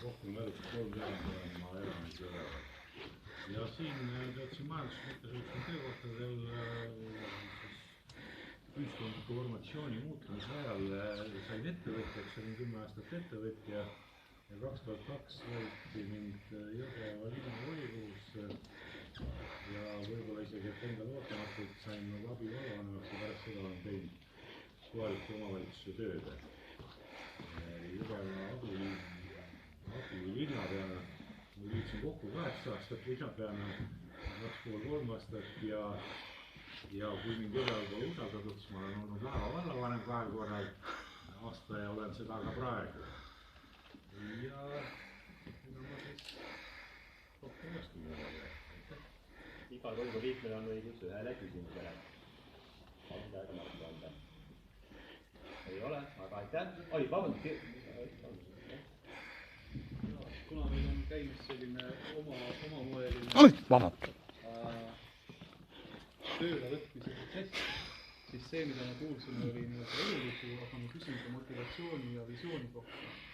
kokku on võetud 3 teadma elamise üleval. Ja siin töötasin majandusmõttesõitsma töökohtadel ühiskondliku formatsiooni muutumise ajal sain ettevõtjaks, olin 10 aastat ettevõtja ja 2002 valiti mind Jõgeva linnavolikogusse ja võib-olla isegi, et endal ootamatult sain abi vallavanemaks ja pärast seda olen teinud kohaliku omavalitsuse tööd. Jõgeva abi linnapeana liitsin kokku 8 aastat linnapeana, 2,5–3 aastat ja kui mind Jõgeval pole usaldatud, siis ma olen olnud Laeva vallavanem 2 korral aasta ja olen seda ka praegu. Ja mida ma siis rohkem õskin mõnele. Igal volikogu liikmel on õigus ühele küsimusele. On midagi Marko anda? Ei ole, aga aitäh. Oi, vabandust. Kuna meil on käimas selline omamoeline tööle võtmise protsess, siis see, mida me kuulsime, oli elulugu, aga ma küsin ka motivatsiooni ja visiooni kohta.